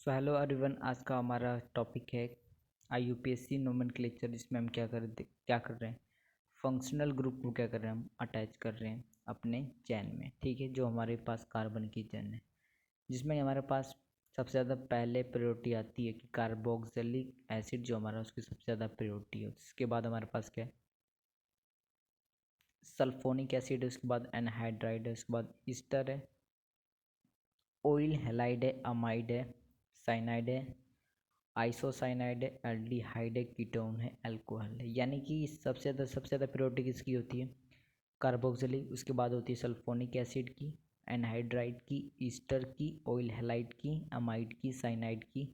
So hello everyone, आज का हमारा टॉपिक है IUPAC नोमेनक्लेचर, जिसमें हम क्या कर रहे हैं, फंक्शनल ग्रुप को क्या कर रहे हैं, हम अटैच कर रहे हैं अपने चेन में। ठीक है, जो हमारे पास कार्बन की चेन है, जिसमें हमारे पास सबसे ज़्यादा पहले प्रायोरिटी आती है कि कार्बोक्सिलिक एसिड जो हमारा, उसकी सबसे ज़्यादा प्रायोरिटी है। उसके बाद हमारे पास क्या है, सल्फोनिक एसिड है, उसके बाद एनहाइड्राइड है, उसके बाद ईस्टर है, ऑयल हैलाइड है, अमाइड है, साइनाइड है, आइसोसाइनाइड है, एल्डिहाइड है, कीटोन है, अल्कोहल है। यानी कि सबसे ज़्यादा प्रायोरिटी किसकी होती है, कार्बोक्सिलिक, उसके बाद होती है सल्फोनिक एसिड की, एनहाइड्राइड की, ईस्टर की, ऑयल हैलाइड की, अमाइड की, साइनाइड की,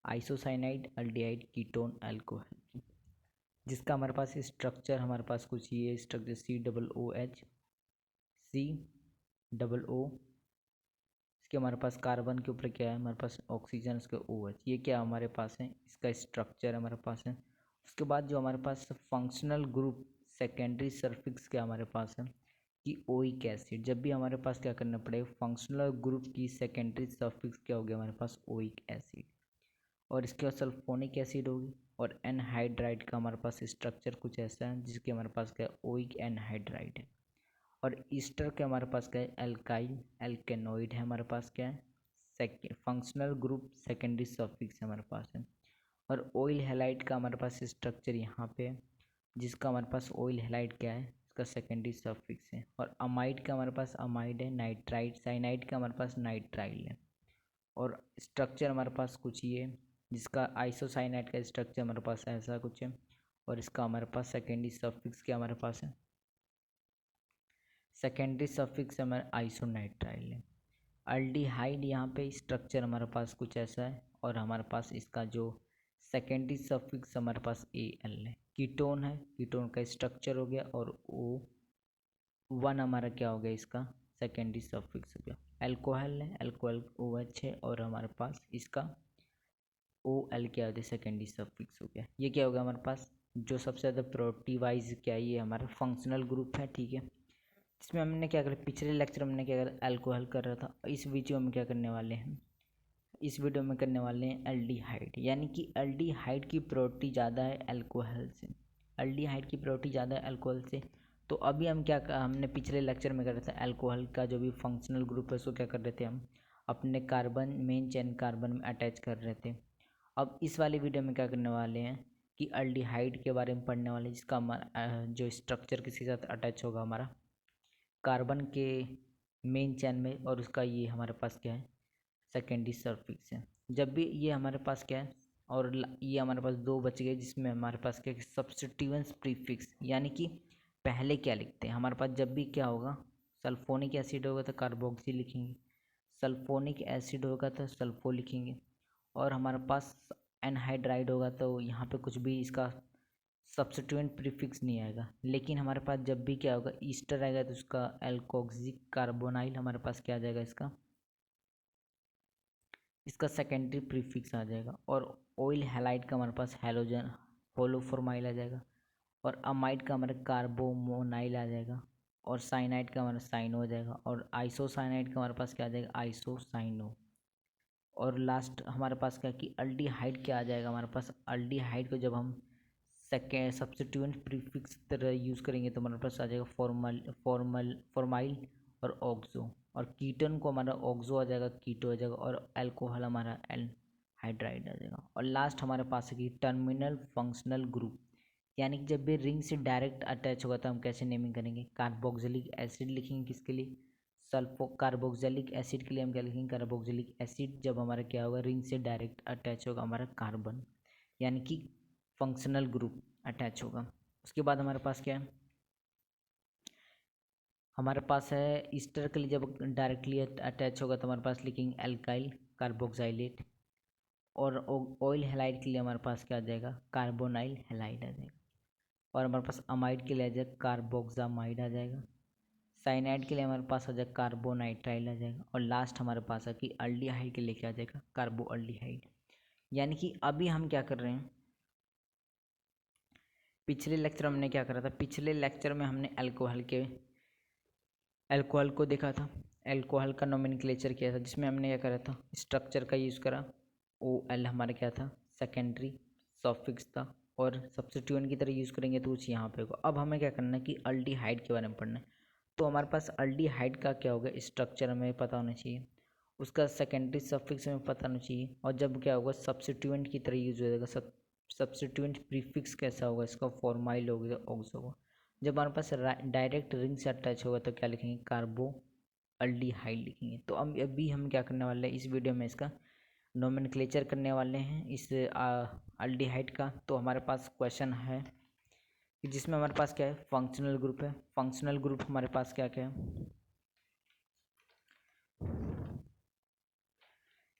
आइसोसाइनाइड, एल्डिहाइड, कीटोन, अल्कोहल की। जिसका हमारे पास स्ट्रक्चर हमारे पास कुछ ये स्ट्रक्चर COOH, COO। इसके हमारे पास कार्बन के ऊपर क्या है, हमारे पास ऑक्सीजन, उसके OH। ये क्या हमारे पास है, इसका स्ट्रक्चर हमारे पास है। उसके बाद जो हमारे पास फंक्शनल ग्रुप सेकेंडरी सल्फिक्स क्या हमारे पास है कि ओइक एसिड। जब भी हमारे पास क्या करना पड़ेगा, फंक्शनल ग्रुप की सेकेंडरी सल्फिक्स क्या हो गया हमारे पास, ओइक एसिड। और इसके बाद सल्फोनिक एसिड होगी। और एनहाइड्राइड का हमारे पास स्ट्रक्चर कुछ ऐसा है, जिसके हमारे पास क्या है, ओइक एनहाइड्राइड है। और ईस्टर के हमारे पास क्या है, एल्काइल एल्केनोइड है हमारे पास, क्या है फंक्शनल ग्रुप सेकेंडरी सफिक्स हमारे पास है। और ऑयल हैलाइड का हमारे पास स्ट्रक्चर यहाँ पे है, जिसका हमारे पास ऑयल हैलाइड क्या है, इसका सेकेंडरी सफिक्स है। और अमाइड का हमारे पास अमाइड है, नाइट्राइड, साइनाइड का हमारे पास नाइट्राइल है। और स्ट्रक्चर हमारे पास कुछ ये है, जिसका आइसोसाइनाइड का स्ट्रक्चर हमारे पास ऐसा कुछ है। और इसका हमारे पास सेकेंडरी सफिक्स क्या हमारे पास है, सेकेंडरी सफिक्स हमारे आइसोनाइट्राइल है। अल्डिहाइड यहाँ पे स्ट्रक्चर हमारे पास कुछ ऐसा है। और हमारे पास इसका जो सेकेंडरी सफिक्स हमारे पास Al है। कीटोन है, कीटोन का स्ट्रक्चर हो गया। और O1 हमारा क्या हो गया, इसका सेकेंडरी सफिक्स हो गया। अल्कोहल है, अल्कोहल OH है। और हमारे पास इसका OL क्या हो गया, सेकेंडरी सफिक्स हो गया। ये क्या हो गया हमारे पास, जो सबसे ज़्यादा प्रायोरिटी वाइज क्या है, ये हमारा फंक्शनल ग्रुप है। ठीक है, इसमें हमने क्या करा, पिछले लेक्चर में हमने क्या करा, अल्कोहल कर रहा था। इस वीडियो में क्या करने वाले हैं, इस वीडियो में करने वाले हैं एल्डिहाइड। यानी कि एल्डिहाइड की प्रायोरिटी ज़्यादा है अल्कोहल से, एल्डिहाइड की प्रायोरिटी ज़्यादा है अल्कोहल से। तो अभी हम क्या हमने पिछले लेक्चर में कर रहे थे, अल्कोहल का जो भी फंक्शनल ग्रुप है उसको क्या कर रहे थे, हम अपने कार्बन मेन चेन कार्बन में अटैच कर रहे थे। अब इस वाले वीडियो में क्या करने वाले हैं कि एल्डिहाइड के बारे में पढ़ने वाले हैं, जिसका हमारा जो स्ट्रक्चर किसी के साथ अटैच होगा, हमारा कार्बन के मेन चेन में। और उसका ये हमारे पास क्या है, सेकेंडरी सल्फिक्स है। जब भी ये हमारे पास क्या है, और ये हमारे पास दो बच गए, जिसमें हमारे पास क्या है, सब्स्टिट्यूएंट्स प्रीफिक्स। यानी कि पहले क्या लिखते हैं हमारे पास, जब भी क्या होगा, सल्फोनिक एसिड होगा तो कार्बोक्सी लिखेंगे, सल्फोनिक एसिड होगा तो सल्फो लिखेंगे। और हमारे पास एनहाइड्राइड होगा तो यहाँ पे कुछ भी इसका सब्स्टिट्यूएंट प्रीफिक्स नहीं आएगा। लेकिन हमारे पास जब भी क्या होगा, ईस्टर आएगा तो उसका एल्कोक्सिक कार्बोनाइल हमारे पास क्या आ जाएगा, इसका सेकेंडरी प्रीफिक्स आ जाएगा। और ऑयल हैलाइड का हमारे पास हेलोजन होलोफॉर्माइल आ जाएगा। और अमाइड का हमारे कार्बोमोनाइल आ जाएगा। और साइनाइड का हमारा साइनो आ जाएगा। और आइसोसाइनाइड का हमारे पास क्या आ जाएगा, आइसोसाइनो। और लास्ट हमारे पास क्या कि अल्डिहाइड क्या आ जाएगा हमारे पास, अल्डिहाइड को जब हम सेकेंड सब्स्टिट्यूएंट प्रीफिक्स तरह यूज़ करेंगे तो हमारे पास आ जाएगा फॉर्माइल और ऑक्सो। और कीटन को हमारा ऑक्सो आ जाएगा, कीटो आ जाएगा। और अल्कोहल हमारा एनहाइड्राइड आ जाएगा। और लास्ट हमारे पास है कि टर्मिनल फंक्शनल ग्रुप। यानी कि जब भी रिंग से डायरेक्ट अटैच होगा तो हम कैसे नेमिंग करेंगे, कार्बोक्सिलिक एसिड लिखेंगे, किसके लिए, सल्फो कार्बोक्सिलिक एसिड के लिए हम क्या लिखेंगे, कार्बोक्सिलिक एसिड। जब हमारा क्या होगा, रिंग से डायरेक्ट अटैच होगा हमारा कार्बन, यानी कि फंक्शनल ग्रुप अटैच होगा। उसके बाद हमारे पास क्या है, हमारे पास है ईस्टर के लिए जब डायरेक्टली अटैच होगा तो हमारे पास लिखेंगे एल्काइल कार्बोक्साइलेट। और ऑयल हैलाइड के लिए हमारे पास क्या आ जाएगा, कार्बोनाइल हैलाइड आ जाएगा। और हमारे पास अमाइड के लिए आ जाएगा कार्बोक्सामाइड आ जाएगा। साइनाइड के लिए हमारे पास आ जाएगा कार्बोनाइट्राइल आ जाएगा। और लास्ट हमारे पास है कि अल्डिहाइड के लिए क्या आ जाएगा, कार्बोअल्डिहाइड। यानी कि अभी हम क्या कर रहे हैं, पिछले लेक्चर में हमने क्या करा था, पिछले लेक्चर में हमने अल्कोहल को देखा था, अल्कोहल का नोमेनक्लेचर किया था, जिसमें हमने क्या करा था, स्ट्रक्चर का यूज़ करा, ओ एल हमारा क्या था, सेकेंडरी सफिक्स था, और सब्स्टिट्यूएंट की तरह यूज़ करेंगे तो कुछ यहाँ पे होगा। अब हमें क्या करना है कि अल्डिहाइड के बारे में पढ़ना है। तो हमारे पास अल्डिहाइड का क्या होगा, स्ट्रक्चर हमें पता होना चाहिए, उसका सेकेंडरी सफिक्स हमें पता होना चाहिए, और जब क्या होगा सब्स्टिट्यूएंट की तरह यूज हो जाएगा। सब्स्टिट्यूएंट प्रीफिक्स कैसा होगा, इसका फॉर्माइल होगा, ऑक्स होगा। जब हमारे पास डायरेक्ट रिंग से अटैच होगा तो क्या लिखेंगे, कार्बो अल्डिहाइड लिखेंगे। तो अब अभी हम क्या करने वाले हैं, इस वीडियो में इसका नोमेनक्लेचर करने वाले हैं इस अल्डिहाइड का। तो हमारे पास क्वेश्चन है कि जिसमें हमारे पास क्या है, फंक्शनल ग्रुप है। फंक्शनल ग्रुप हमारे पास क्या क्या है,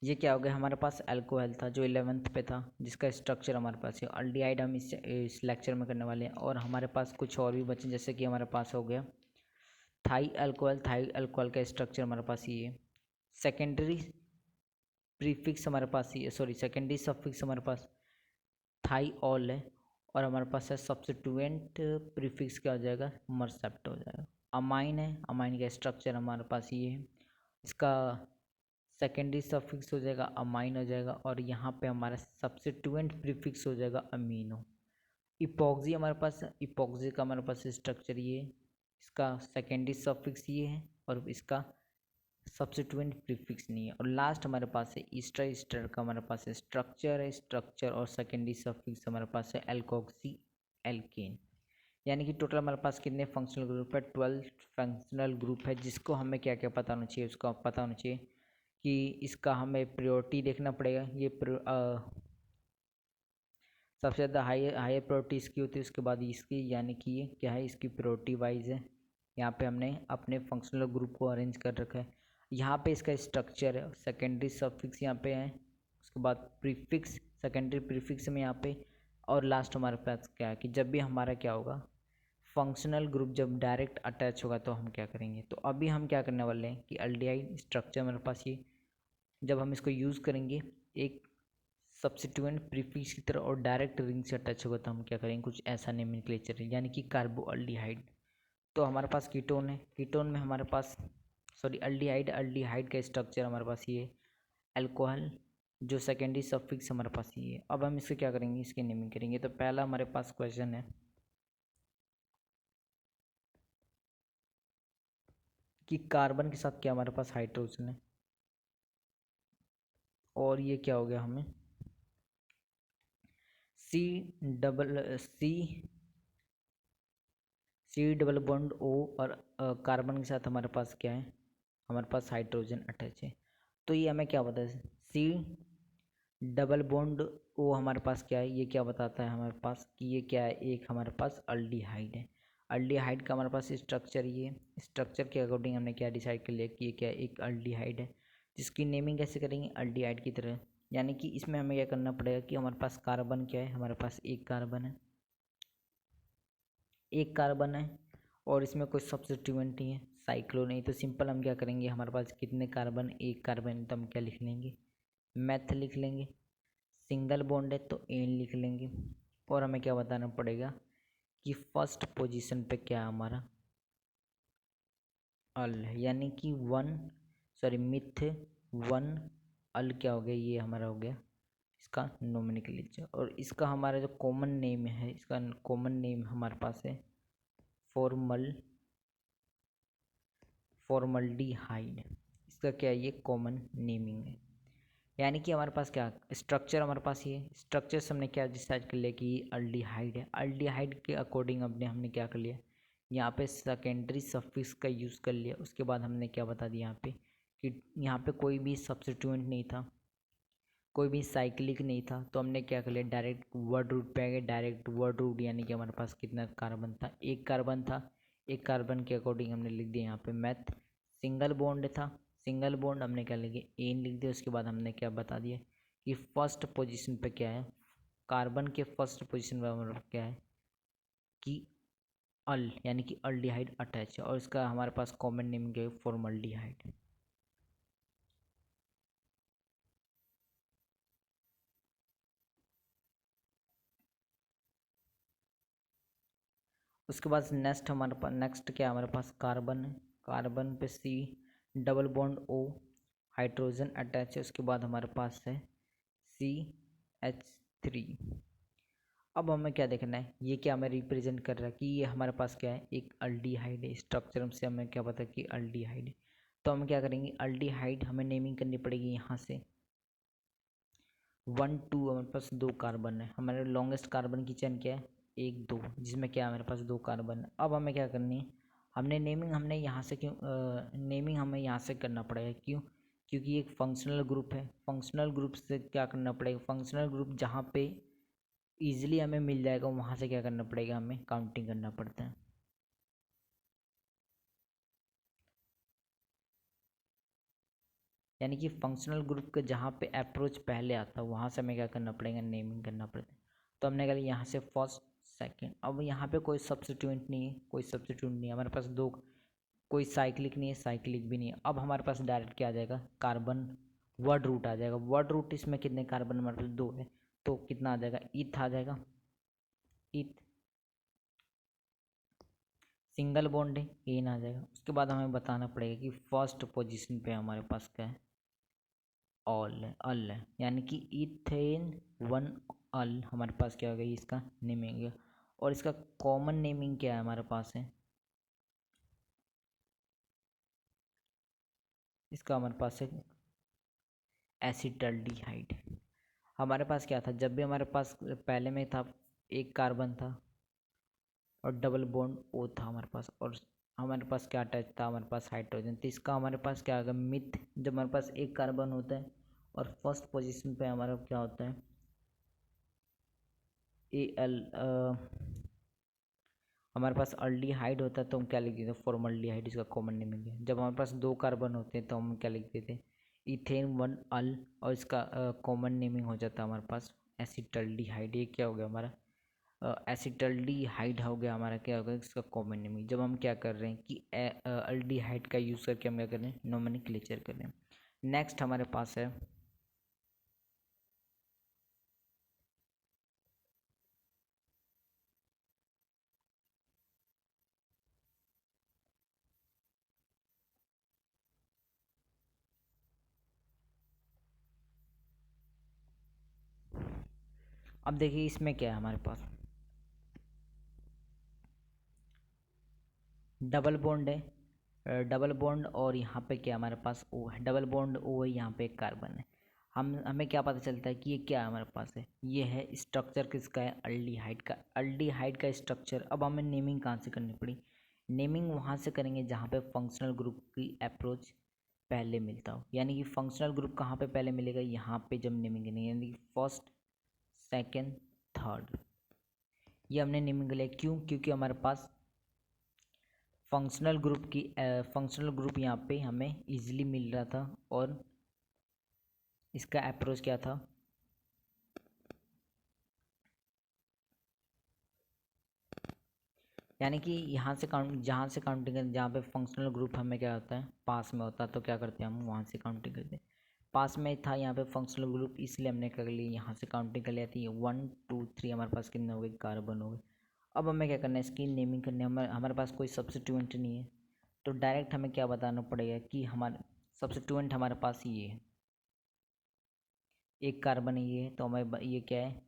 ये क्या हो गया, हमारे पास अल्कोहल था जो 11th पे था, जिसका स्ट्रक्चर हमारे पास है। अल्डिहाइड हम इस लेक्चर में करने वाले हैं, और हमारे पास कुछ और भी बचे, जैसे कि हमारे पास हो गया थाई अल्कोहल। थाई अल्कोहल का स्ट्रक्चर हमारे पास ये है। सेकेंडरी प्रीफिक्स हमारे पास ये, सॉरी सेकेंडरी सफिक्स हमारे पास थाई ऑल है, और हमारे पास है सब्स्टिट्यूएंट प्रीफिक्स क्या हो जाएगा, मरसेप्ट हो जाएगा। अमाइन है, अमाइन का स्ट्रक्चर हमारे पास ये है, इसका सेकेंडरी सफिक्स हो जाएगा अमाइन हो जाएगा, और यहाँ पे हमारा सब्स्टिट्यूएंट प्रीफिक्स हो जाएगा अमीनो। इपॉक्सी हमारे पास, इपॉक्सी का हमारे पास स्ट्रक्चर ये है, इसका सेकेंडरी सफिक्स ये है, और इसका सब्स्टिट्यूएंट प्रीफिक्स नहीं है। और लास्ट हमारे पास है ईस्टर। ईस्टर का हमारे पास स्ट्रक्चर है, स्ट्रक्चर और सेकेंडरी सफिक्स हमारे पास है एल्कोक्सी एल्केन। यानी कि टोटल हमारे पास कितने फंक्शनल ग्रुप है, 12 फंक्शनल ग्रुप है, जिसको हमें क्या क्या पता होना चाहिए, उसका पता होना चाहिए कि इसका हमें प्रायोरिटी देखना पड़ेगा। ये सबसे ज़्यादा हाई प्रायोरिटी इसकी होती है, उसके बाद इसकी, यानी कि ये क्या है, इसकी प्रायोरिटी वाइज है। यहाँ पे हमने अपने फंक्शनल ग्रुप को अरेंज कर रखा है। यहाँ पे इसका स्ट्रक्चर है, सेकेंडरी सफिक्स यहाँ पे है, उसके बाद प्रीफिक्स, सेकेंडरी प्रीफिक्स में यहाँ पे, और लास्ट हमारे पास क्या है कि जब भी हमारा क्या होगा, फंक्शनल ग्रुप जब डायरेक्ट अटैच होगा तो हम क्या करेंगे। तो अभी हम क्या करने वाले हैं कि अल्डिहाइड स्ट्रक्चर मेरे पास ये, जब हम इसको यूज़ करेंगे एक सब्स्टिट्यूएंट प्रीफिक्स की तरह और डायरेक्ट रिंग से अटैच होगा तो हम क्या करेंगे, कुछ ऐसा नोमेनक्लेचर है, यानी कि कार्बोअल्डिहाइड। तो हमारे पास कीटोन है, कीटोन में हमारे पास, सॉरी अल्डिहाइड, अल्डिहाइड का स्ट्रक्चर हमारे पास ये, अल्कोहल जो सेकेंडरी सफिक्स हमारे पास ये है। अब हम इससे क्या करेंगे, इसकी नेमिंग करेंगे। तो पहला हमारे पास क्वेश्चन है कि कार्बन के साथ क्या हमारे पास हाइड्रोजन है, और ये क्या हो गया हमें सी डबल बॉन्ड ओ, और कार्बन के साथ हमारे पास क्या है, हमारे पास हाइड्रोजन अटैच है। तो ये हमें क्या बताता है, सी डबल बॉन्ड ओ हमारे पास क्या है, ये क्या बताता है हमारे पास कि ये क्या है, एक हमारे पास अल्डिहाइड है। अल्डिहाइड का हमारे पास स्ट्रक्चर, ये स्ट्रक्चर के अकॉर्डिंग हमने क्या डिसाइड कर लिया कि ये क्या है, एक अल्डिहाइड है, जिसकी नेमिंग कैसे करेंगे, अल्डिहाइड की तरह। यानी कि इसमें हमें क्या करना पड़ेगा कि हमारे पास कार्बन क्या है, हमारे पास एक कार्बन है, एक कार्बन है, और इसमें कोई सब्स्टिट्यूएंट नहीं है, साइक्लो नहीं। तो सिंपल हम क्या करेंगे, हमारे पास कितने कार्बन, एक कार्बन, तो हम क्या लिख लेंगे, मैथ लिख लेंगे। सिंगल बॉन्ड है तो एन लिख लेंगे। और हमें क्या बताना पड़ेगा कि फर्स्ट पोजीशन पे क्या है हमारा, अल है, यानी कि वन, सॉरी मिथ वन अल क्या हो गया, ये हमारा हो गया इसका नोमेनक्लेचर। और इसका हमारा जो कॉमन नेम है, इसका कॉमन नेम हमारे पास है फॉर्मल्डिहाइड। इसका क्या है, ये कॉमन नेमिंग है। यानी कि हमारे पास क्या स्ट्रक्चर, हमारे पास ये स्ट्रक्चर से हमने क्या डिसाइड कर लिया कि ये अल्डिहाइड है। अल्डिहाइड के अकॉर्डिंग हमने क्या कर लिया, यहाँ पे सेकेंडरी सफिक्स का यूज़ कर लिया। उसके बाद हमने क्या बता दिया यहाँ पे कि यहाँ पे कोई भी सब्स्टिट्यूएंट नहीं था, कोई भी साइक्लिक नहीं था, तो हमने क्या कर लिया, डायरेक्ट वर्ड रूट पे आ गए। डायरेक्ट वर्ड रूट यानी कि हमारे पास कितना कार्बन था, एक कार्बन था, एक कार्बन के अकॉर्डिंग हमने लिख दिया यहाँ पे मैथ। सिंगल बॉन्ड था, सिंगल बॉन्ड हमने क्या लिखे, एन लिख दिया। उसके बाद हमने क्या बता दिया कि फर्स्ट पोजीशन पे क्या है, कार्बन के फर्स्ट पोजीशन पे हमारे क्या है कि अल, यानी कि अल्डिहाइड अटैच है, और इसका हमारे पास कॉमन नेम क्या है, फॉर्मल्डिहाइड। उसके बाद नेक्स्ट क्या है हमारे पास, कार्बन है। कार्बन पे C double bond O, hydrogen attach है। उसके बाद हमारे पास है CH3। अब हमें क्या देखना है, ये क्या हमें रिप्रेजेंट कर रहा है कि ये हमारे पास क्या है, एक अल्डिहाइड है। स्ट्रक्चर से हमें क्या पता है कि अल्डिहाइड है। तो हम क्या करेंगे, अल्डिहाइड हमें नेमिंग करनी पड़ेगी यहाँ से। 1 2 हमारे पास 2 कार्बन है। हमारे लॉन्गेस्ट कार्बन की चेन क्या है, 1 2, जिसमें क्या है हमारे पास 2 कार्बन है। अब हमें क्या करनी है, हमने नेमिंग हमने यहाँ से क्यों नेमिंग हमें यहाँ से करना पड़ेगा, क्यों? क्योंकि एक फंक्शनल ग्रुप है। फंक्शनल ग्रुप से क्या करना पड़ेगा, फंक्शनल ग्रुप जहाँ पे ईजिली हमें मिल जाएगा वहाँ से क्या करना पड़ेगा, हमें काउंटिंग करना पड़ता है। यानी कि फंक्शनल ग्रुप के जहाँ पे अप्रोच पहले आता है वहाँ से हमें क्या करना पड़ेगा, नेमिंग करना पड़ता है। तो हमने कहा यहाँ से फर्स्ट सेकंड। अब यहाँ पे कोई सब्स्टिट्यूएंट नहीं है, कोई सब्स्टिट्यूट नहीं है हमारे पास, दो, कोई साइक्लिक नहीं है, साइक्लिक भी नहीं है। अब हमारे पास डायरेक्ट क्या आ जाएगा, कार्बन वर्ड रूट आ जाएगा। वर्ड रूट इसमें कितने कार्बन हमारे पास, 2 है, तो कितना आ जाएगा, इथ आ जाएगा। इथ सिंगल बॉन्ड है, एन आ जाएगा। उसके बाद हमें बताना पड़ेगा कि फर्स्ट पोजीशन पे हमारे पास क्या है, ऑल है, अल है। यानी कि इथेन 1 अल हमारे पास क्या हो गई, इसका नेमिंग है। और इसका कॉमन नेमिंग क्या है हमारे पास है, इसका हमारे पास है एसिटल्डिहाइड। हमारे पास क्या था, जब भी हमारे पास पहले में था एक कार्बन था और डबल बॉन्ड ओ था हमारे पास, और हमारे पास क्या अटैच था, हमारे पास हाइड्रोजन। तो इसका हमारे पास क्या होगा, मिथ। जब हमारे पास एक कार्बन होता है और फर्स्ट पोजीशन पे हमारा क्या होता है, ए एल, हमारे पास अल्डिहाइड होता है तो हम क्या लिख देते हैं, फॉर्मल्डिहाइड, इसका कॉमन नेमिंग है। जब हमारे पास 2 कार्बन होते हैं तो हम क्या लिख देते हैं, इथेन 1 अल, और इसका कॉमन नेमिंग हो जाता है हमारे पास एसिटल्डिहाइड। ये क्या हो गया हमारा, एसिटल्डिहाइड हो गया हमारा, क्या होगा इसका कॉमन नेमिंग। जब हम क्या कर रहे हैं कि अल्डिहाइड का यूज़ करके हम क्या कर रहे हैं, नोमेनक्लेचर कर रहे हैं। नेक्स्ट हमारे पास है, अब देखिए इसमें क्या है हमारे पास, डबल बॉन्ड है, डबल बॉन्ड, और यहाँ पे क्या हमारे पास ओ है, डबल बॉन्ड ओ है, यहाँ पे एक कार्बन है। हम हमें क्या पता चलता है कि ये क्या हमारे पास है, ये है स्ट्रक्चर किसका है, अल्डिहाइड का। अल्डिहाइड का स्ट्रक्चर। अब हमें नेमिंग कहाँ से करनी पड़ी, नेमिंग वहाँ से करेंगे जहाँ पे फंक्शनल ग्रुप की अप्रोच पहले मिलता हो। यानी कि फंक्शनल ग्रुप कहाँ पे पहले मिलेगा, यहाँ पे जब नेमिंग करेंगे, यानी कि फर्स्ट सेकेंड थर्ड, ये हमने नेमिंग लिया। क्यों, क्योंकि हमारे पास फंक्शनल ग्रुप यहाँ पे हमें इजीली मिल रहा था, और इसका अप्रोच क्या था, यानी कि यहाँ से काउंट, जहाँ से काउंटिंग करें, जहाँ पे फंक्शनल ग्रुप हमें क्या होता है, पास में होता है, तो क्या करते हैं हम वहाँ से काउंटिंग करते हैं। पास में था यहाँ पे फंक्शनल ग्रुप, इसलिए हमने कर लिया, यहाँ से काउंटिंग कर लिया थी। 1 2 3 हमारे पास कितने हो गए, कार्बन हो गए। अब हमें क्या करना है, इसकी नेमिंग करनी है। हमारे पास कोई सब्स्टिट्यूएंट नहीं है, तो डायरेक्ट हमें क्या बताना पड़ेगा कि हमारे सब्स्टिट्यूएंट हमारे पास ये है, एक कार्बन ये है, तो हमें ये क्या है,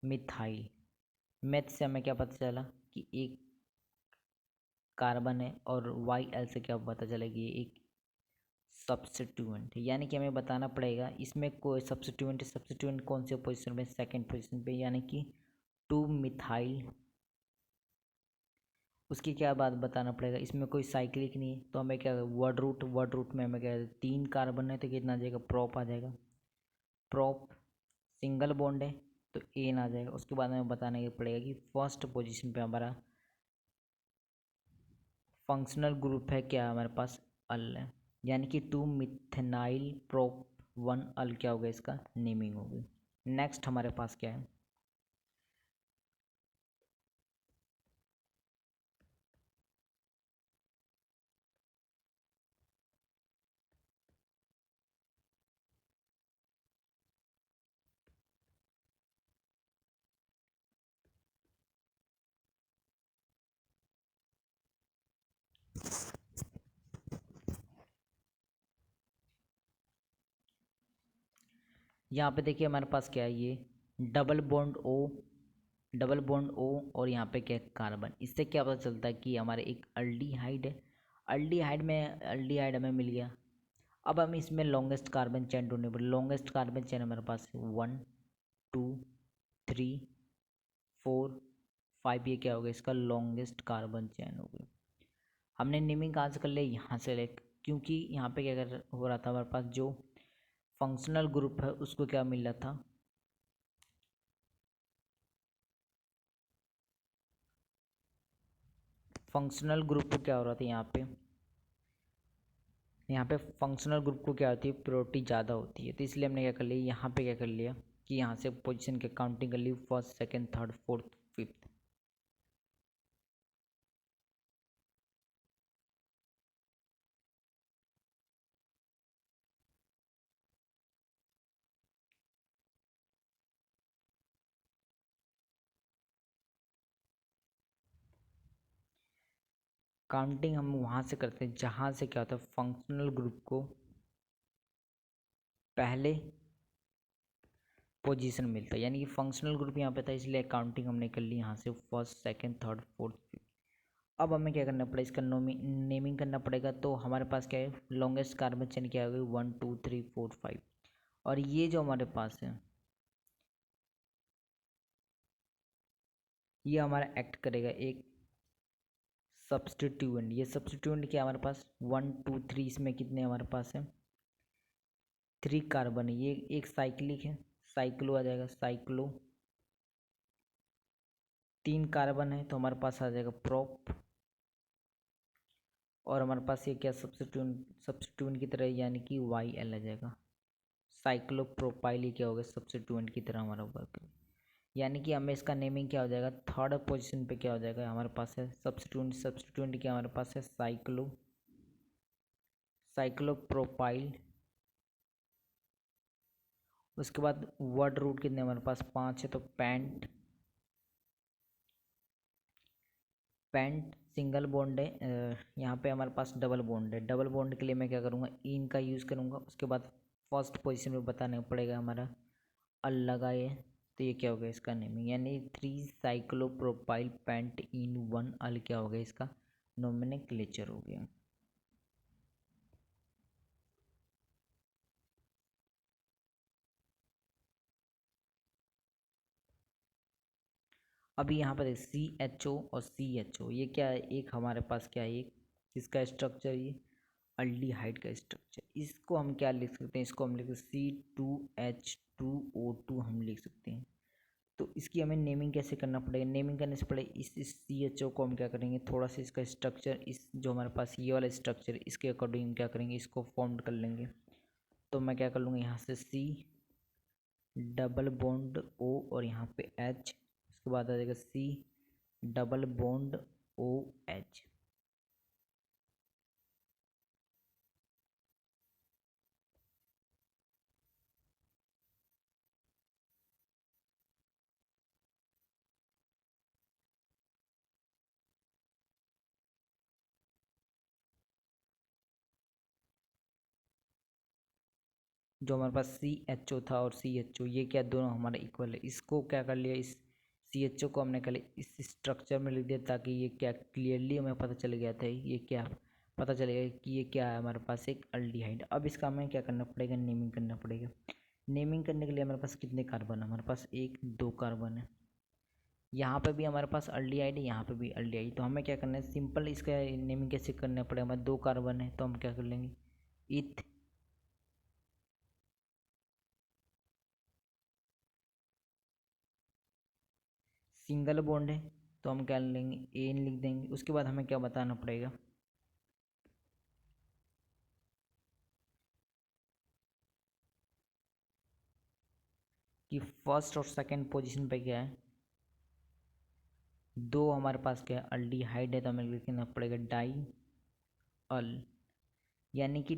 मिथाइल। मैथ से हमें क्या पता चला कि एक कार्बन है, और वाई एल से क्या पता चला कि ये एक सब्स्टिट्यूएंट है। यानी कि हमें बताना पड़ेगा इसमें कोई सब्स्टिट्यूएंट, सब्स्टिट्यूएंट कौन से पोजीशन पे, सेकंड पोजीशन पे, यानी कि 2 मिथाइल। उसकी क्या बात बताना पड़ेगा, इसमें कोई साइक्लिक नहीं है, तो हमें क्या, वर्ड रूट में हमें क्या, 3 कार्बन है तो कितना आ जाएगा, प्रोप आ जाएगा। प्रोप सिंगल बॉन्ड है तो एन आ जाएगा। उसके बाद हमें बताना ये पड़ेगा कि फर्स्ट पोजीशन पे हमारा फंक्शनल ग्रुप है क्या, हमारे पास अल है। यानी कि 2 मिथेनाइल प्रोप 1 अल क्या होगा, इसका नेमिंग होगी। नेक्स्ट हमारे पास क्या है, यहाँ पे देखिए हमारे पास क्या है, ये double bond O, double bond O, और यहाँ पे क्या है कार्बन। इससे क्या पता चलता है कि हमारे एक अल्डिहाइड है। अल्डिहाइड हमें मिल गया। अब हम इसमें लॉन्गेस्ट कार्बन चेन ढूंढने पड़े। लॉन्गेस्ट कार्बन चेन हमारे पास 1 2 3 4 5, ये क्या होगा इसका लॉन्गेस्ट कार्बन चेन हो गई। हमने नेमिंग कहाँ से कर लिया, यहाँ से ले, क्योंकि यहाँ पे क्या कर हो रहा था, हमारे पास जो फंक्शनल ग्रुप है उसको क्या मिल रहा था, फंक्शनल ग्रुप को क्या हो रहा था यहाँ पे फंक्शनल ग्रुप को क्या होती है, प्रायोरिटी ज़्यादा होती है। तो इसलिए हमने क्या कर लिया, यहाँ पे क्या कर लिया कि यहाँ से पोजीशन के काउंटिंग कर ली, first second third fourth fifth. Counting हम वहाँ से करते हैं जहाँ से क्या होता है, फंक्शनल ग्रुप को पहले पोजीशन मिलता है। यानी कि फंक्शनल ग्रुप यहाँ पे था, इसलिए काउंटिंग हमने कर ली यहाँ से first second third fourth fifth. अब हमें क्या करना पड़ेगा, इसका नेमिंग करना पड़ेगा। तो हमारे पास क्या है, लॉन्गेस्ट कार्बन चेन क्या होगी, 1 2 3 4 5। और ये जो हमारे पास है, ये हमारा एक्ट करेगा एक सब्स्टिट्यूएंट। ये सब्स्टिट्यूएंट क्या है हमारे पास, 1 2 3, इसमें कितने हमारे पास है, 3 कार्बन है। ये एक साइक्लिक है, साइक्लो आ जाएगा, साइक्लो। 3 कार्बन है तो हमारे पास आ जाएगा प्रोप। और हमारे पास ये क्या सब्स्टिट्यूएंट की तरह, यानी कि वाई एल आ जाएगा। साइक्लोप्रोपाइल ये क्या होगा, सब्स्टिट्यूएंट की तरह हमारा वर्क। यानी कि हमें इसका नेमिंग क्या हो जाएगा, थर्ड पोजीशन पे क्या हो जाएगा, हमारे पास है सब्स्टिट्यूएंट। सब्स्टिट्यूएंट क्या हमारे पास है, साइक्लोप्रोपाइल। उसके बाद वर्ड रूट कितने हमारे पास 5 है, तो पेंट सिंगल बॉन्ड है। यहाँ पे हमारे पास डबल बॉन्ड है। डबल बॉन्ड के लिए मैं क्या करूँगा, इन का यूज़ करूँगा। उसके बाद फर्स्ट पोजीशन पे बताना पड़ेगा हमारा अल लगा है। तो ये क्या होगा इसका नेमिंग, यानी 3 साइक्लोप्रोपाइल पेंट इन 1 अल क्या होगा इसका नोमेनक्लेचर हो गया। अभी यहाँ पर CHO और CHO, ये क्या है, एक हमारे पास क्या है, एक इसका स्ट्रक्चर, ये अल्डिहाइड का स्ट्रक्चर। इसको हम क्या लिख सकते हैं, इसको हम लिख सकते हैं C2H2O2 हम लिख सकते हैं। तो इसकी हमें नेमिंग कैसे करना पड़ेगा, नेमिंग करने से पहले इस CHO को हम क्या करेंगे, थोड़ा सा इसका स्ट्रक्चर, इस जो हमारे पास ये वाला स्ट्रक्चर, इसके अकॉर्डिंग क्या करेंगे, इसको फॉर्म कर लेंगे। तो मैं क्या कर लूँगा, यहाँ से C डबल बॉन्ड O और यहाँ पे H, उसके बाद आ जाएगा C डबल बॉन्ड OH। जो हमारे पास CHO था और CHO, ये क्या दोनों हमारे इक्वल है। इसको क्या कर लिया, इस CHO को हमने कर लिया इस स्ट्रक्चर में लिख दिया, ताकि ये क्या क्लियरली हमें पता चल गया था, ये क्या पता चलेगा कि ये क्या है हमारे पास एक अल्डिहाइड। अब इसका हमें क्या करना पड़ेगा, नेमिंग करना पड़ेगा। नेमिंग करने के लिए हमारे पास कितने कार्बन है, हमारे पास 1 2 कार्बन है। यहाँ पे भी हमारे पास अल्डिहाइड है, यहाँ पे भी अल्डिहाइड। तो हमें क्या करना है, सिंपल इसका नेमिंग कैसे करना पड़ेगा, हमारे 2 कार्बन है तो हम क्या कर लेंगे, इथ। सिंगल बॉन्ड है तो हम क्या लेंगे, एन लिख देंगे। उसके बाद हमें क्या बताना पड़ेगा, कि फर्स्ट और सेकंड पोजीशन पे क्या है, दो हमारे पास क्या है अल्डिहाइड है, तो हमें लिखना पड़ेगा डाई अल। यानी कि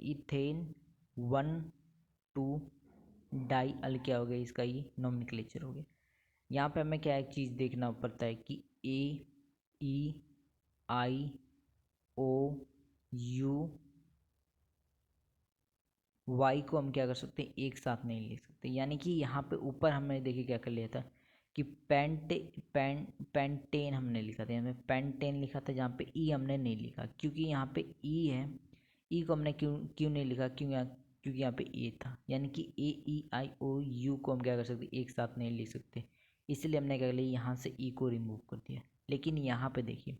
इथेन 1 2 डाई अल क्या हो गया, इसका ये नोमेनक्लेचर हो गया। यहाँ पे हमें क्या एक चीज़ देखना पड़ता है कि AEIOU वाई को हम क्या कर सकते हैं, एक साथ नहीं लिख सकते। यानी कि यहाँ पे ऊपर हमने देखिए क्या कर लिया था कि पेंटेन हमने लिखा था, यहाँ पे पेंटेन लिखा था, जहाँ पे ई हमने नहीं लिखा, क्योंकि यहाँ पे ई है। ई को हमने क्यों क्यों नहीं लिखा, क्योंकि यहाँ पे ए था। यानी कि ए ई आई ओ यू को हम क्या कर सकते, एक साथ नहीं लिख सकते, इसलिए हमने क्या कर लिया, यहाँ से ई को रिमूव कर दिया। लेकिन यहाँ पे देखिए,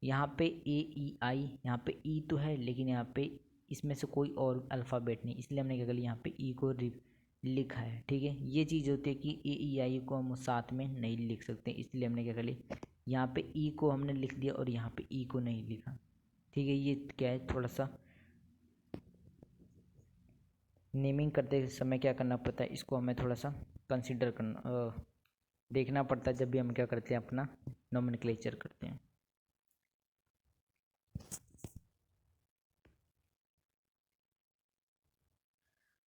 यहाँ पे ए ई आई, यहाँ पे ई तो है, लेकिन यहाँ पे इसमें से कोई और अल्फ़ाबेट नहीं, इसलिए हमने क्या कर लिया, यहाँ पे ई को लिखा है। ठीक है, ये चीज़ होती है कि ए ई आई को हम साथ में नहीं लिख सकते, इसलिए हमने क्या कर लिया, यहाँ पे ई को हमने लिख दिया और यहाँ पे ई को नहीं लिखा। ठीक है, ये क्या है, थोड़ा सा नेमिंग करते समय क्या करना पड़ता है, इसको हमें थोड़ा सा कंसिडर करना देखना पड़ता है जब भी हम क्या करते हैं, अपना नोमेनक्लेचर करते हैं।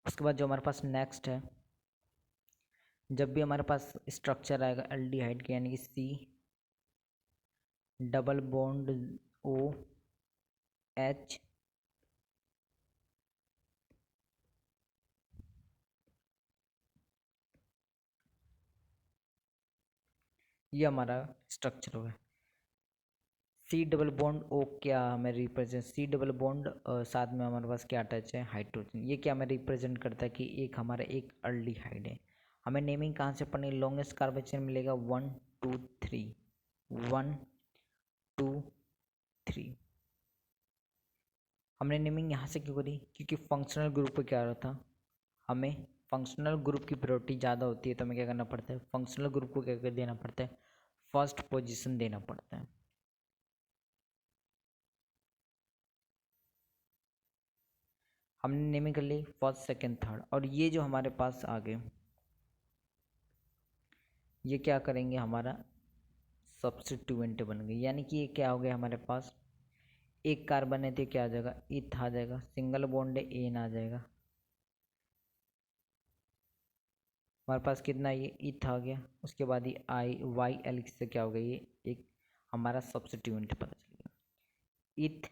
उसके बाद जो हमारे पास नेक्स्ट है, जब भी हमारे पास स्ट्रक्चर आएगा एल्डिहाइड के, यानी कि C double bond O H, ये हमारा स्ट्रक्चर होगा। सी डबल बॉन्ड ओ क्या हमें रिप्रेजेंट, सी डबल बॉन्ड साथ में हमारे पास क्या अटैच है, हाइड्रोजन। ये क्या हमें रिप्रेजेंट करता है कि एक हमारा एक एल्डिहाइड है। हमें नेमिंग कहाँ से पढ़नी, लॉन्गेस्ट कार्बन चेन मिलेगा 1 2 3, 1 2 3। हमने नेमिंग यहाँ से क्यों करी, क्योंकि फंक्शनल ग्रुप पे क्या रहता, हमें फंक्शनल ग्रुप की प्रायोरिटी ज़्यादा होती है, तो हमें क्या करना पड़ता है, फंक्शनल ग्रुप को क्या कर देना पड़ता है, फर्स्ट पोजीशन देना पड़ता है। हमने नेमिंग कर ली फर्स्ट सेकंड थर्ड, और ये जो हमारे पास आ गए, ये क्या करेंगे, हमारा सब्स्टिट्यूएंट बन गए। यानी कि ये क्या हो गया, हमारे पास एक कार्बन है तो क्या आ जाएगा, इथ आ जाएगा, सिंगल बॉन्ड है एन आ जाएगा, हमारे पास कितना, ये इथ आ गया। उसके बाद ये आई वाई एल से क्या हो गया, ये एक हमारा सब्स्टिट्यूएंट पता चल गया। इथ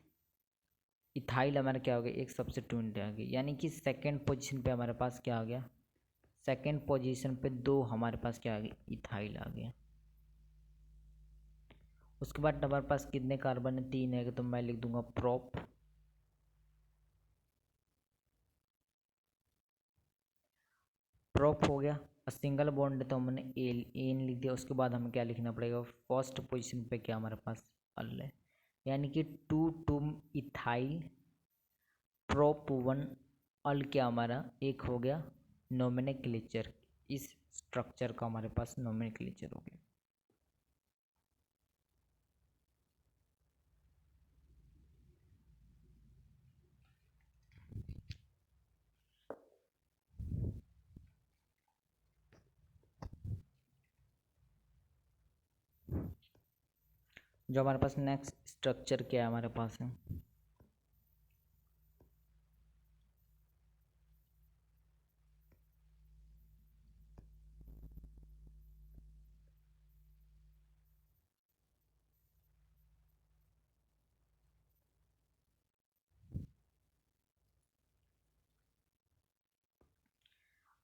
इथाइल हमारा क्या हो गया, एक सब्स्टिट्यूएंट आ गया। यानी कि सेकंड पोजीशन पे हमारे पास क्या आ गया, सेकंड पोजीशन पे दो हमारे पास क्या आ गया, इथाइल आ गया। उसके बाद हमारे पास कितने कार्बन है, 3 है, तो मैं लिख दूंगा प्रोप, प्रोप हो गया। और सिंगल बॉन्ड है तो हमने एन लिख दिया। उसके बाद हमें क्या लिखना पड़ेगा, फर्स्ट पोजीशन पे क्या हमारे पास अल है, यानी कि 2 2 इथाइल प्रोप 1 अल, क्या हमारा एक हो गया नोमेनक्लेचर। इस स्ट्रक्चर का हमारे पास नोमेनक्लेचर हो गया। जो हमारे पास नेक्स्ट स्ट्रक्चर क्या है हमारे पास है,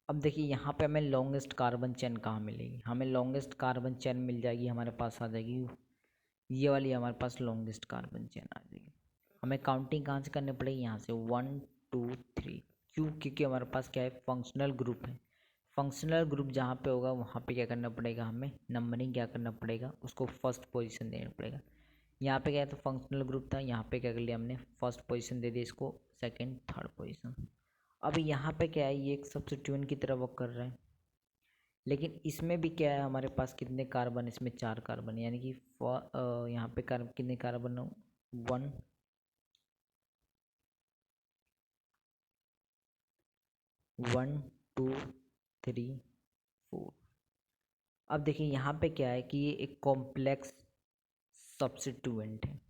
अब देखिए यहाँ पे हमें लॉन्गेस्ट कार्बन चेन कहाँ मिलेगी, हमें लॉन्गेस्ट कार्बन चेन मिल जाएगी, हमारे पास आ जाएगी ये वाली, हमारे पास लॉन्गेस्ट कार्बन चेन आ जाएगी। हमें काउंटिंग कहाँ से करनी पड़ेगी, यहाँ से 1 2 3। क्यों, क्योंकि हमारे पास क्या है, फंक्शनल ग्रुप है। फंक्शनल ग्रुप जहाँ पे होगा वहाँ पे क्या करना पड़ेगा, हमें नंबरिंग क्या करना पड़ेगा, उसको फर्स्ट पोजीशन देना पड़ेगा। यहाँ पे क्या है, तो फंक्शनल ग्रुप था, यहाँ पे क्या कर लिया हमने, फर्स्ट पोजीशन दे दी इसको, सेकंड थर्ड पोजीशन। अब यहाँ पे क्या है, ये एक सब्स्टिट्यूएंट की तरह वर्क कर रहा है, लेकिन इसमें भी क्या है, हमारे पास कितने कार्बन, इसमें 4 कार्बन, यानी कि यहाँ पे कितने कार्बन, 1 1 2 3 4। अब देखिए यहाँ पे क्या है कि ये एक कॉम्प्लेक्स सब्स्टिट्यूएंट है।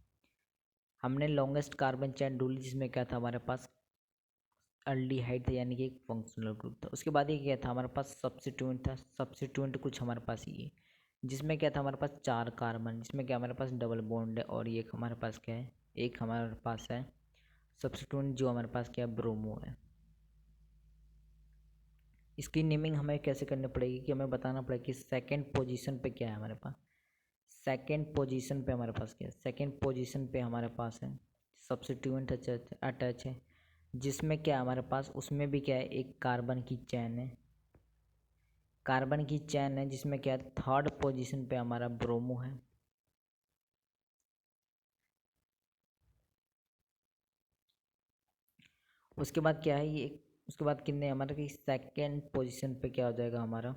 हमने लॉन्गेस्ट कार्बन चेन ढूंढी, जिसमें क्या था हमारे पास, अल्डिहाइड था, यानी कि एक फंक्शनल ग्रुप था। उसके बाद ये क्या था, हमारे पास सब्स्टिट्यूएंट था। सब्स्टिट्यूएंट कुछ हमारे पास ये, जिसमें क्या था, हमारे पास 4 कार्बन, जिसमें क्या हमारे पास डबल बॉन्ड है, और ये एक हमारे पास क्या है, एक हमारे पास है सब्स्टिट्यूएंट जो हमारे पास क्या है, ब्रोमो है। इसकी नेमिंग हमें कैसे करनी पड़ेगी कि हमें बताना पड़ेगा कि सेकंड पोजीशन पे क्या है हमारे पास। सेकंड पोजीशन पे हमारे पास क्या है, सेकंड पोजीशन पे हमारे पास है सब्स्टिट्यूएंट अटैच है, जिसमें क्या है हमारे पास, उसमें भी क्या है, एक कार्बन की चैन है, कार्बन की चैन है जिसमें क्या है, थर्ड पोजीशन पे हमारा ब्रोमो है। उसके बाद क्या है ये, उसके बाद कितने हमारा कि सेकंड पोजीशन पे क्या हो जाएगा हमारा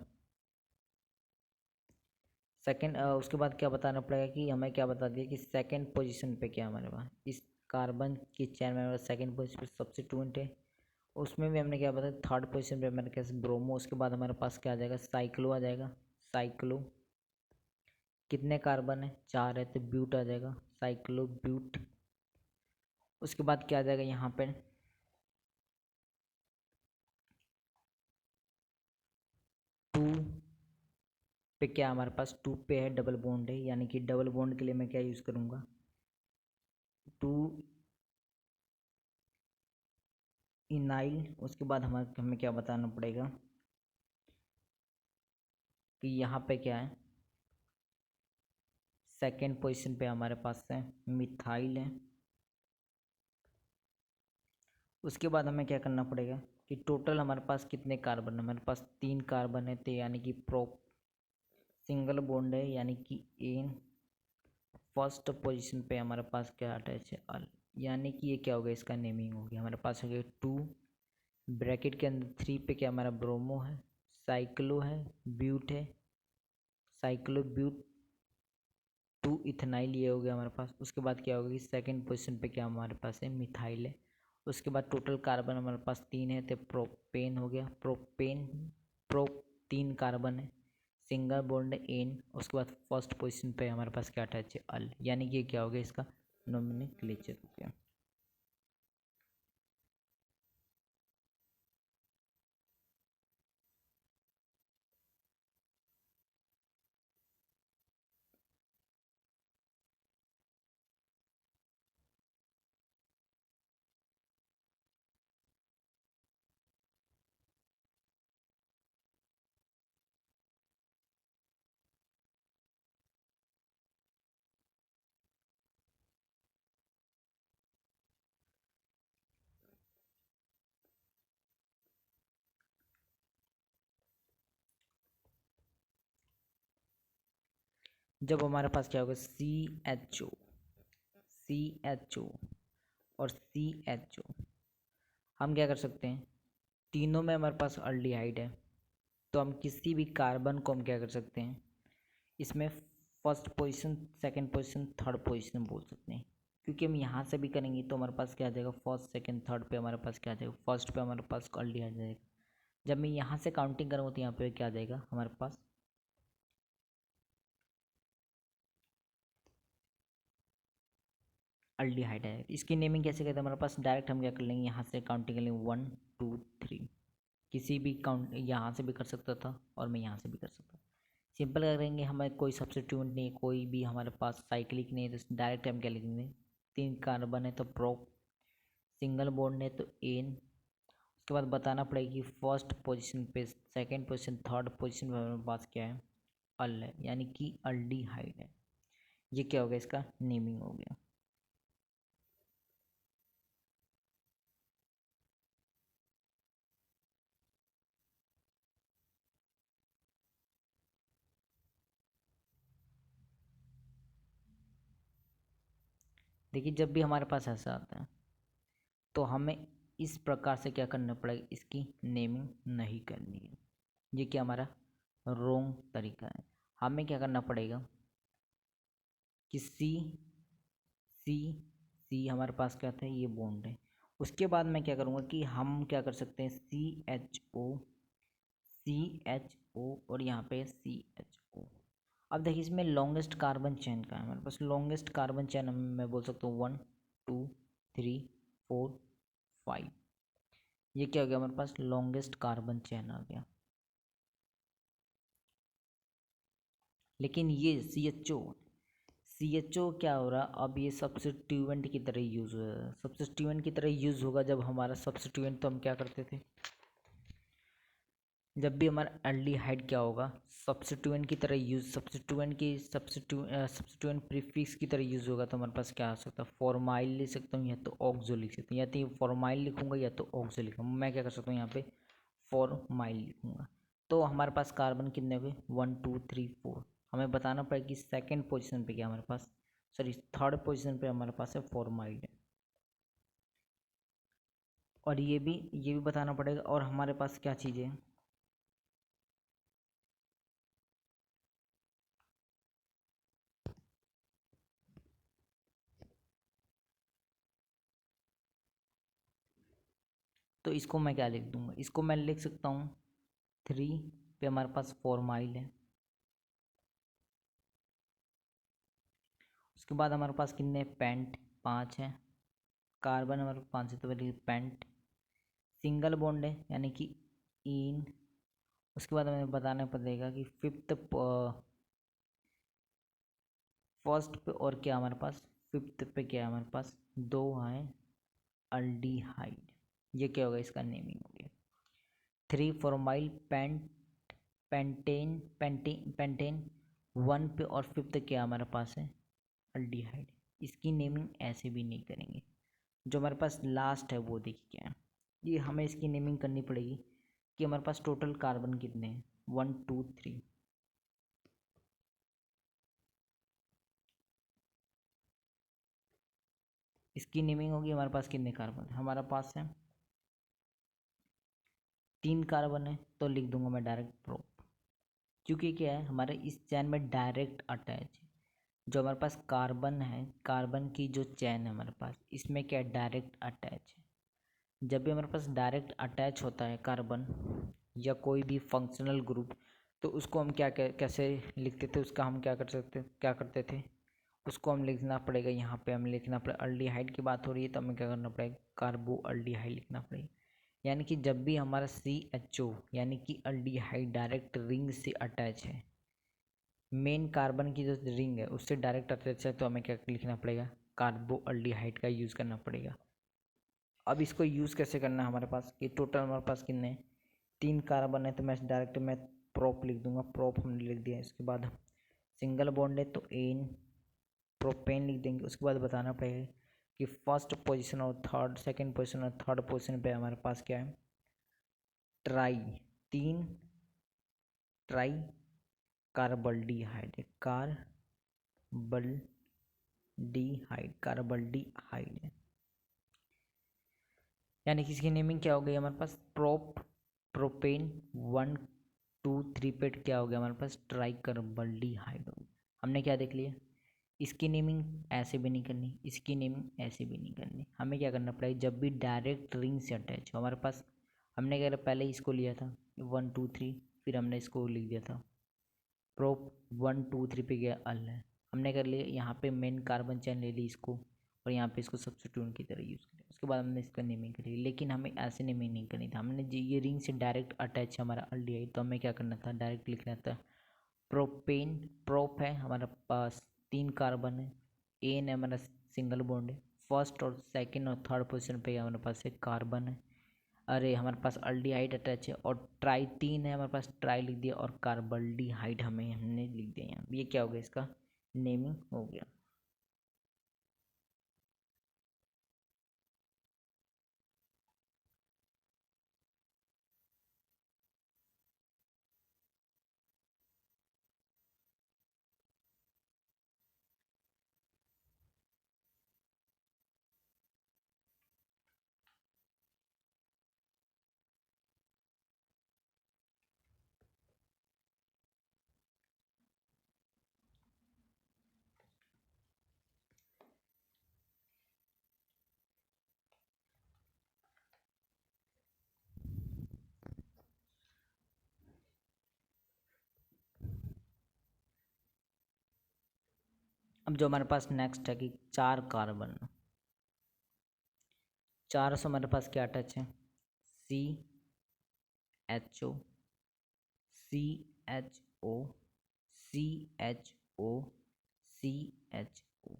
सेकंड। उसके बाद क्या बताना पड़ेगा कि हमें क्या बता दिया कि सेकंड पोजीशन पे क्या है हमारे पास, इस कार्बन की चैन में हमारा सेकंड पोजीशन पे सब्स्टिट्यूएंट है। उसमें भी हमने क्या बताया, थर्ड पोजीशन पे हमारे पास ब्रोमो। उसके बाद हमारे पास क्या आ जाएगा, साइक्लो आ जाएगा। साइक्लो कितने कार्बन है, 4 है, तो ब्यूट आ जाएगा, साइक्लो ब्यूट। उसके बाद क्या आ जाएगा यहाँ पे, 2 पे क्या हमारे पास, 2 पे है डबल बॉन्ड है, यानी कि डबल बॉन्ड के लिए मैं क्या यूज़ करूँगा, 2 इनाइल। उसके बाद हमें क्या बताना पड़ेगा कि यहाँ पे क्या है, सेकेंड पोजीशन पे हमारे पास है मिथाइल है। उसके बाद हमें क्या करना पड़ेगा कि टोटल हमारे पास कितने कार्बन है, हमारे पास 3 कार्बन है, तो यानी कि प्रो सिंगल बॉन्ड है, यानी कि एन। फर्स्ट पोजीशन पे हमारे पास क्या अटैच है, अल, यानी कि ये क्या हो गया, इसका नेमिंग हो गया हमारे पास हो गया 2 ब्रैकेट के अंदर 3 पे क्या हमारा ब्रोमो है, साइक्लो है, ब्यूट है, साइक्लो ब्यूट 2 इथेनाइल, ये हो गया हमारे पास। उसके बाद क्या होगा कि सेकंड पोजीशन पे क्या हमारे पास है, मिथाइल है। उसके बाद टोटल कार्बन हमारे पास 3 है, तो प्रोपेन हो गया, प्रोपेन प्रो 3 कार्बन है, सिंगल बॉन्ड है एन। उसके बाद फर्स्ट पोजीशन पे हमारे पास क्या अटैच है, अल, यानी कि क्या हो गया, इसका नोमेनक्लेचर हो गया। जब हमारे पास क्या होगा, सी एच ओ और CHO, हम क्या कर सकते हैं, तीनों में हमारे पास अल्डिहाइड है, तो हम किसी भी कार्बन को हम क्या कर सकते हैं, इसमें first position, second position, third position बोल सकते हैं। क्योंकि हम यहाँ से भी करेंगे तो हमारे पास क्या आ जाएगा, फर्स्ट सेकंड थर्ड पे हमारे पास क्या आ जाएगा, फर्स्ट पे हमारे पास अल्डिहाइड आ जाएगा। जब मैं यहाँ से काउंटिंग करूँगा तो यहाँ पे क्या आ जाएगा हमारे पास, अल्डिहाइड है। इसकी नेमिंग कैसे करते हैं, हमारे पास डायरेक्ट हम क्या कर लेंगे, यहाँ से काउंटिंग कर लेंगे 1 2 3, किसी भी काउंट यहाँ से भी कर सकता था और मैं यहाँ से भी कर सकता था। सिंपल करेंगे, हमें कोई सब्स्टिट्यूएंट नहीं, कोई भी हमारे पास साइक्लिक नहीं है, तो डायरेक्ट हम क्या लिखेंगे, 3 कार्बन है तो प्रो, सिंगल बॉन्ड है तो एन। उसके बाद बताना पड़ेगा कि फर्स्ट पोजीशन पे, सेकंड पोजीशन, थर्ड पोजीशन पे हमारे पास क्या है, अल है, यानी कि अल्डिहाइड है। ये क्या हो गया, इसका नेमिंग हो गया। देखिए जब भी हमारे पास ऐसा आता है तो हमें इस प्रकार से क्या करना पड़ेगा, इसकी नेमिंग नहीं करनी है। ये क्या हमारा रोंग तरीका है। हमें क्या करना पड़ेगा कि सी सी हमारे पास क्या था, ये बॉन्ड है। उसके बाद मैं क्या करूँगा कि हम क्या कर सकते हैं, सी एच ओ और यहाँ पे CHO। अब देखिए इसमें लॉन्गेस्ट कार्बन चेन का है हमारे पास, लॉन्गेस्ट कार्बन चेन मैं बोल सकता हूँ 1 2 3 4 5। ये क्या हो गया हमारे पास, लॉन्गेस्ट कार्बन चेन आ गया। लेकिन ये सी एच ओ क्या हो रहा, अब ये सब्स्टिट्यूएंट की तरह यूज़ हो रहा है। सब्स्टिट्यूएंट की तरह यूज़ होगा, जब हमारा सब्स्टिट्यूएंट तो हम क्या करते थे, जब भी हमारा एल्डिहाइड क्या होगा, सब्स्टिट्यूएंट की तरह यूज, सब्स्टिट्यूएंट प्रीफिक्स की तरह यूज होगा, तो हमारे पास क्या आ सकता है, फॉर्माइल लिख सकता हूँ या तो ऑक्सो लिख सकता हूँ, या तो फॉर्माइल लिखूंगा या तो ऑक्सो लिखूंगा। मैं क्या कर सकता हूँ यहाँ पे फॉर्माइल लिखूंगा। तो हमारे पास कार्बन कितने हुए, 1 2 3 4। हमें बताना पड़ेगा कि सेकेंड पोजिशन पे क्या हमारे पास, सॉरी थर्ड पोजिशन पे हमारे पास है फॉर्माइल है। और ये भी बताना पड़ेगा। और हमारे पास क्या चीज़ें हैं, तो इसको मैं क्या लिख दूंगा, इसको मैं लिख सकता हूँ 3 पे हमारे पास फॉर्माइल है। उसके बाद हमारे पास कितने पेंट, 5 है। कार्बन हमारे पास 5 है, तो पहले पेंट। सिंगल बॉन्ड है यानी कि इन। उसके बाद हमें बताना पड़ेगा कि फर्स्ट पे और क्या हमारे पास, फिफ्थ पे क्या है हमारे पास, 2 है अल्डिहाइड। ये क्या होगा, इसका नेमिंग हो गया। 3 फॉर्माइल पेंटेन 1 पे और फिफ्थ क्या हमारे पास है, अल्डिहाइड। इसकी नेमिंग ऐसे भी नहीं करेंगे। जो हमारे पास लास्ट है वो देखिए क्या है, ये हमें इसकी नेमिंग करनी पड़ेगी कि हमारे पास टोटल कार्बन कितने हैं, 1 2 3। इसकी नेमिंग होगी हमारे पास कितने कार्बन, हमारे पास है 3 कार्बन है, तो लिख दूंगा मैं डायरेक्ट प्रोप। क्योंकि क्या है, हमारे इस चैन में डायरेक्ट अटैच है। जो हमारे पास कार्बन है, कार्बन की जो चैन है हमारे पास, इसमें क्या डायरेक्ट अटैच है। जब भी हमारे पास डायरेक्ट अटैच होता है कार्बन या कोई भी फंक्शनल ग्रुप, तो उसको हम कैसे लिखते थे, उसका हम क्या करते थे, उसको हम लिखना पड़ेगा। यहाँ पे हमें लिखना पड़ेगा, अल्डिहाइड की बात हो रही है तो हमें क्या करना पड़ेगा, कार्बो अल्डिहाइड लिखना पड़ेगा। यानी कि जब भी हमारा CHO यानी कि अल्डिहाइड डायरेक्ट रिंग से अटैच है, मेन कार्बन की जो रिंग है उससे डायरेक्ट अटैच है, तो हमें क्या लिखना पड़ेगा, कार्बो अल्डिहाइड का यूज़ करना पड़ेगा। अब इसको यूज़ कैसे करना है हमारे पास, कि टोटल हमारे पास कितने 3 कार्बन है, तो मैं प्रोप लिख दूंगा, प्रोप हमने लिख दिया। इसके बाद सिंगल बॉन्ड है तो एन प्रोपेन लिख देंगे। उसके बाद बताना पड़ेगा कि फर्स्ट पोजीशन और थर्ड, सेकंड पोजीशन और थर्ड पोजीशन पे हमारे पास क्या है, ट्राई 3 ट्राई कार्बल्डिहाइड, कार्बल्डिहाइड है। यानी कि इसकी नेमिंग क्या हो गई हमारे पास, प्रोपेन 1 2 3 पे क्या हो गया हमारे पास, ट्राई कार्बल्डिहाइड हो गया। हमने क्या देख लिया, इसकी नेमिंग ऐसे भी नहीं करनी, इसकी नेमिंग ऐसे भी नहीं करनी। हमें क्या करना पड़ेगा, जब भी डायरेक्ट रिंग से अटैच हो हमारे पास, हमने क्या पहले इसको लिया था 1 2 3, फिर हमने इसको लिख दिया था प्रोप 1 2 3 पे गया अल है। हमने कर लिया यहाँ पे मेन कार्बन चैन ले ली इसको, और यहाँ पे इसको सब्स्टिट्यूएंट की तरह यूज़ किया। उसके बाद हमने इसका नेमिंग करी, लेकिन हमें ऐसे नेमिंग नहीं करनी था। हमने ये रिंग से डायरेक्ट अटैच है हमारा अल्डिहाइड, तो हमें क्या करना था, डायरेक्ट लिखना था प्रोपेन। प्रोप है हमारे पास 3 कार्बन है, एन है हमारा सिंगल बॉन्ड है, फर्स्ट और सेकंड और थर्ड पोजीशन पे हमारे पास एक कार्बन है, अरे हमारे पास अल्डिहाइड अटैच है, और ट्राई 3 है हमारे पास, ट्राई लिख दिया, और कार्बल्डिहाइड हमने लिख दिया यहाँ। ये क्या हो गया, इसका नेमिंग हो गया। अब जो हमारे पास नेक्स्ट है कि 4 कार्बन, 4 से हमारे पास क्या अटैच है, CHO CHO CHO CHO।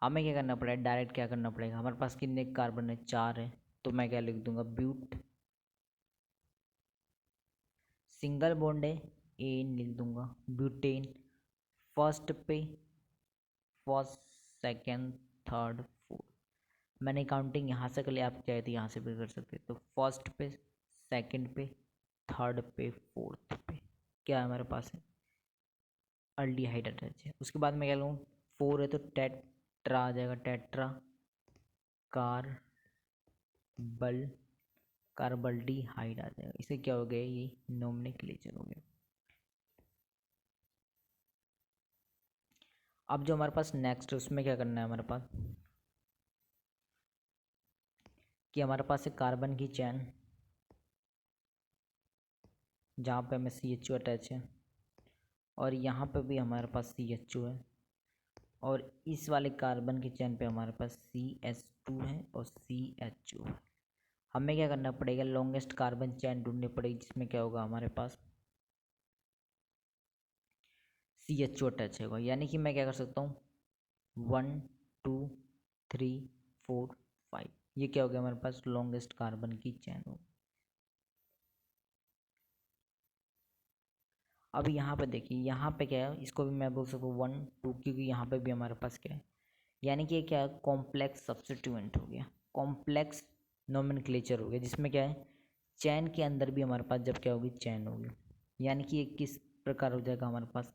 हमें क्या करना पड़ेगा, डायरेक्ट क्या करना पड़ेगा, हमारे पास कितने कार्बन है, 4 है, तो मैं क्या लिख दूंगा, ब्यूट सिंगल बॉन्ड है एन लिख दूंगा, ब्यूटेन फर्स्ट पे, फर्स्ट सेकेंड थर्ड फोर्थ, मैंने काउंटिंग यहाँ से कर लिया, आप चाहे तो यहाँ से भी कर सकते हैं। तो फर्स्ट पे, सेकंड पे, थर्ड पे, फोर्थ पे क्या है हमारे पास है, अल्डिहाइड अटैच है। उसके बाद मैं क्या लूँ, 4 है तो टेट्रा आ जाएगा, टेट्रा कार्बल्डिहाइड आ जाएगा। इसे क्या हो गया, ये नोमेनक्लेचर हो गया। अब जो हमारे पास नेक्स्ट है उसमें क्या करना है हमारे पास, कि हमारे पास है कार्बन की चैन जहाँ पे हमें CHO अटैच है, और यहाँ पे भी हमारे पास CHO है, और इस वाले कार्बन की चैन पे हमारे पास CH2 है और CHO है। हमें क्या करना पड़ेगा, लॉन्गेस्ट कार्बन चैन ढूंढनी पड़ेगी जिसमें क्या होगा हमारे पास CHO अटैच होगा। यानी कि मैं क्या कर सकता हूँ, 1 2 3 4 5, ये क्या हो गया हमारे पास लॉन्गेस्ट कार्बन की चैन हो। अब यहाँ पे देखिए, यहाँ पे क्या है, इसको भी मैं बोल सकता हूँ 1 2, क्योंकि यहाँ पे भी हमारे पास क्या है, यानी कि ये क्या है, कॉम्प्लेक्स सब्स्टिट्यूएंट हो गया, कॉम्प्लेक्स नोमेनक्लेचर हो गया, जिसमें क्या है, चैन के अंदर भी हमारे पास जब क्या होगी, चैन होगी। यानी कि ये किस प्रकार हो जाएगा हमारे पास,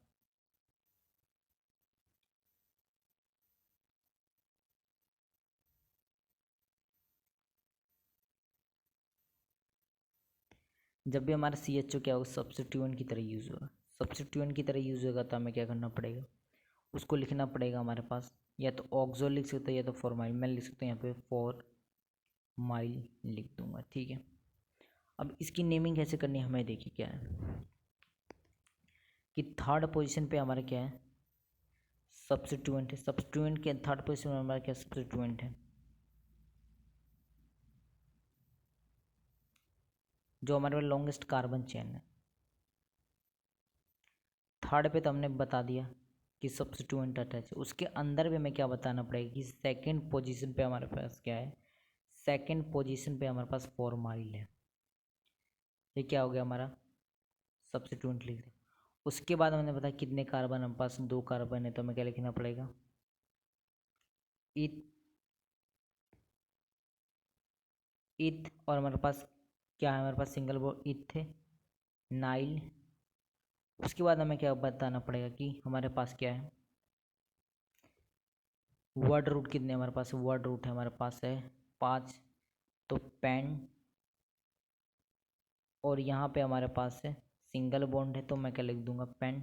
जब भी हमारा CHO क्या होगा, सब्स्टिट्यूएंट की तरह यूज़ होगा। सब्स्टिट्यूएंट की तरह यूज़ होगा तो हमें क्या करना पड़ेगा, उसको लिखना पड़ेगा हमारे पास, या तो ऑक्सो लिख सकते हैं या तो फॉर्माइल। मैं लिख सकता हूँ यहाँ पे फॉर्माइल लिख दूंगा, ठीक है। अब इसकी नेमिंग कैसे करनी है हमें, देखिए क्या है कि थर्ड पोजीशन पे हमारा क्या है, सब्स्टिट्यूएंट है। सब्स्टिट्यूएंट के थर्ड पोजीशन में हमारा क्या सब्स्टिट्यूएंट है, जो हमारे पास लॉन्गेस्ट कार्बन चेन है। थर्ड पे तो हमने बता दिया कि सब्स्टिट्यूएंट अटैच है। उसके अंदर भी हमें क्या बताना पड़ेगा कि सेकंड पोजीशन पे हमारे पास क्या है, सेकंड पोजीशन पे हमारे पास फॉर्माइल है। ये क्या हो गया हमारा सब्स्टिट्यूएंट लिख दिया। उसके बाद हमने बताया कितने कार्बन, हमारे पास 2 कार्बन है, तो हमें क्या लिखना पड़ेगा, इथ इथ, और हमारे पास क्या है, हमारे पास सिंगल बॉन्ड इथ है, नाइल। उसके बाद हमें क्या बताना पड़ेगा कि हमारे पास क्या है, वर्ड रूट कितने हमारे पास, वर्ड रूट है हमारे पास है 5, तो पेन, और यहाँ पे हमारे पास है सिंगल बॉन्ड है तो मैं क्या लिख दूंगा, पेन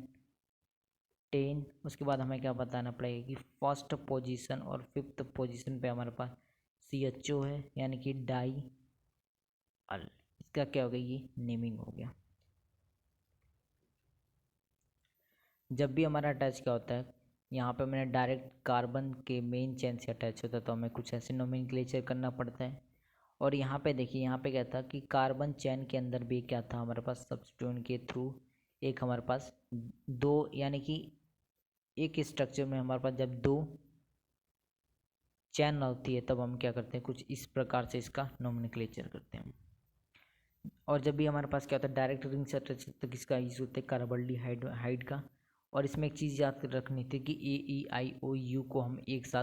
10। उसके बाद हमें क्या बताना पड़ेगा कि फर्स्ट पोजीशन और फिफ्थ पोजीशन पे हमारे पास CHO है, यानी कि डाई अल। इसका क्या हो गया, ये नेमिंग हो गया। जब भी हमारा अटैच क्या होता है, यहाँ पे मैंने डायरेक्ट कार्बन के मेन चेन से अटैच होता है तो हमें कुछ ऐसे नोमेनक्लेचर करना पड़ता है। और यहाँ पे देखिए, यहाँ पे क्या था कि कार्बन चेन के अंदर भी क्या था हमारे पास, सब्स्टिट्यूएंट के थ्रू एक हमारे पास 2, यानी कि एक स्ट्रक्चर में हमारे पास जब 2 चैन होती है तब हम क्या करते हैं, कुछ इस प्रकार से इसका नोमेनक्लेचर करते हैं। और जब भी हमारे पास क्या होता है डायरेक्ट रिंग से अटैच, तो किसका यूज होता है, कार्बल्डिहाइड हाइड का। और इसमें एक चीज़ याद रखनी थी कि AEIOU को हम एक साथ